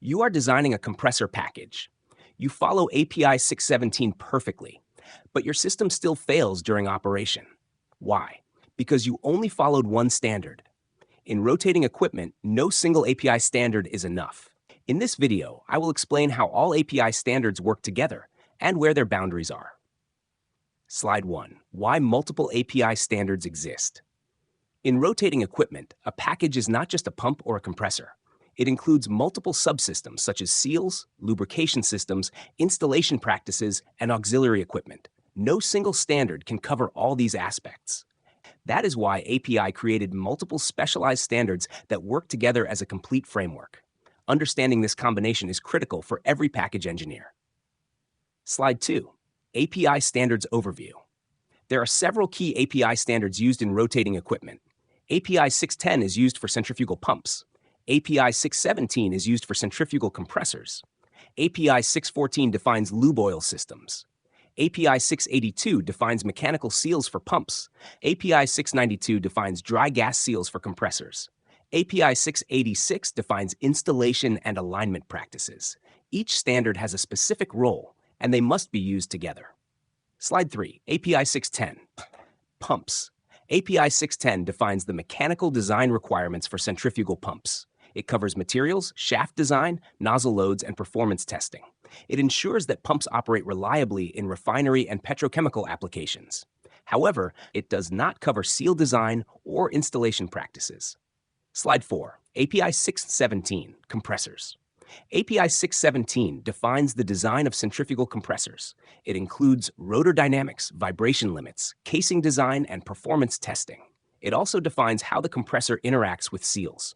You are designing a compressor package. You follow API 617 perfectly, but your system still fails during operation. Why? Because you only followed one standard. In rotating equipment, no single API standard is enough. In this video, I will explain how all API standards work together and where their boundaries are. Slide 1. Why multiple API standards exist. In rotating equipment, a package is not just a pump or a compressor. It includes multiple subsystems such as seals, lubrication systems, installation practices, and auxiliary equipment. No single standard can cover all these aspects. That is why API created multiple specialized standards that work together as a complete framework. Understanding this combination is critical for every package engineer. Slide 2. API Standards Overview. There are several key API standards used in rotating equipment. API 610 is used for centrifugal pumps. API 617 is used for centrifugal compressors. API 614 defines lube oil systems. API 682 defines mechanical seals for pumps. API 692 defines dry gas seals for compressors. API 686 defines installation and alignment practices. Each standard has a specific role, and they must be used together. Slide 3. API 610. Pumps. API 610 defines the mechanical design requirements for centrifugal pumps. It covers materials, shaft design, nozzle loads, and performance testing. It ensures that pumps operate reliably in refinery and petrochemical applications. However, it does not cover seal design or installation practices. Slide 4. API 617. Compressors. API 617 defines the design of centrifugal compressors. It includes rotor dynamics, vibration limits, casing design, and performance testing. It also defines how the compressor interacts with seals.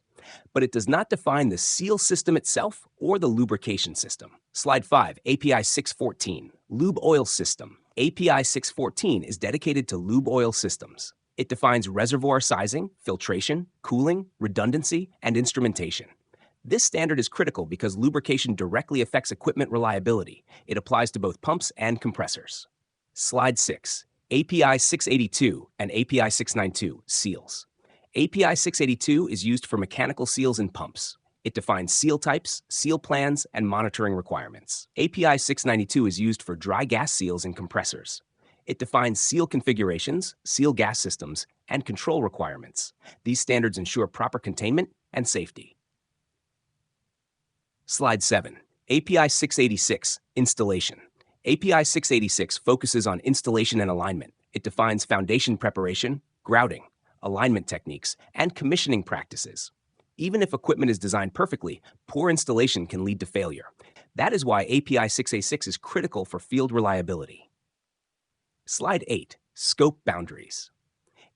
But it does not define the seal system itself or the lubrication system. Slide 5. API 614. Lube oil system. API 614 is dedicated to lube oil systems. It defines reservoir sizing, filtration, cooling, redundancy, and instrumentation. This standard is critical because lubrication directly affects equipment reliability. It applies to both pumps and compressors. Slide 6. API 682 and API 692, seals. API 682 is used for mechanical seals in pumps. It defines seal types, seal plans, and monitoring requirements. API 692 is used for dry gas seals in compressors. It defines seal configurations, seal gas systems, and control requirements. These standards ensure proper containment and safety. Slide 7. API 686, installation. API 686 focuses on installation and alignment. It defines foundation preparation, grouting, alignment techniques, and commissioning practices. Even if equipment is designed perfectly, poor installation can lead to failure. That is why API 686 is critical for field reliability. Slide 8. Scope boundaries.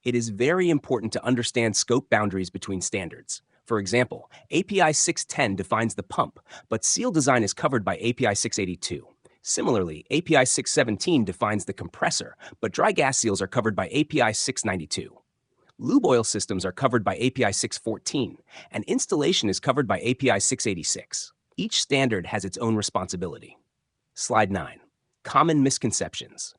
It is very important to understand scope boundaries between standards. For example, API 610 defines the pump, but seal design is covered by API 682. Similarly, API 617 defines the compressor, but dry gas seals are covered by API 692. Lube oil systems are covered by API 614, and installation is covered by API 686. Each standard has its own responsibility. Slide 9. Common misconceptions.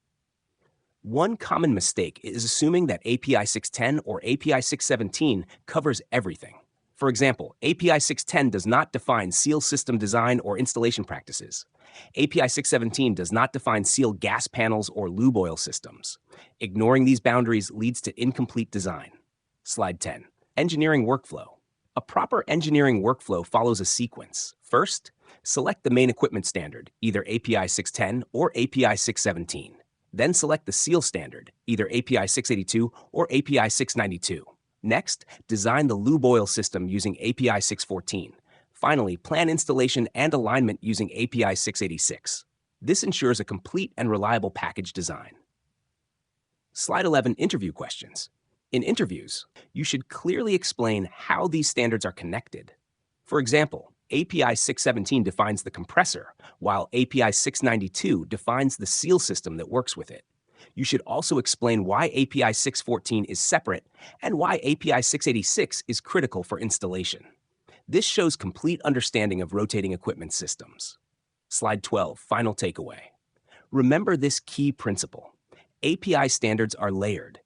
One common mistake is assuming that API 610 or API 617 covers everything. For example, API 610 does not define seal system design or installation practices. API 617 does not define seal gas panels or lube oil systems. Ignoring these boundaries leads to incomplete design. Slide 10. Engineering workflow. A proper engineering workflow follows a sequence. First, select the main equipment standard, either API 610 or API 617. Then select the seal standard, either API 682 or API 692. Next, design the lube oil system using API 614. Finally, plan installation and alignment using API 686. This ensures a complete and reliable package design. Slide 11. Interview questions. In interviews, you should clearly explain how these standards are connected. For example, API 617 defines the compressor, while API 692 defines the seal system that works with it. You should also explain why API 614 is separate and why API 686 is critical for installation. This shows complete understanding of rotating equipment systems. Slide 12, final takeaway. Remember this key principle. API standards are layered.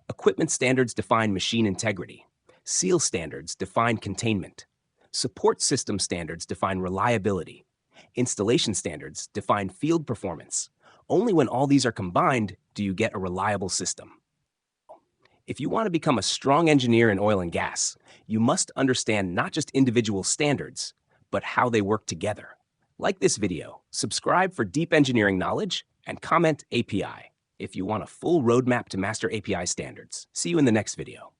Equipment standards define machine integrity. Seal standards define containment. Support system standards define reliability. Installation standards define field performance. Only when all these are combined do you get a reliable system. If you want to become a strong engineer in oil and gas, you must understand not just individual standards, but how they work together. Like this video, subscribe for deep engineering knowledge, and comment API if you want a full roadmap to master API standards. See you in the next video.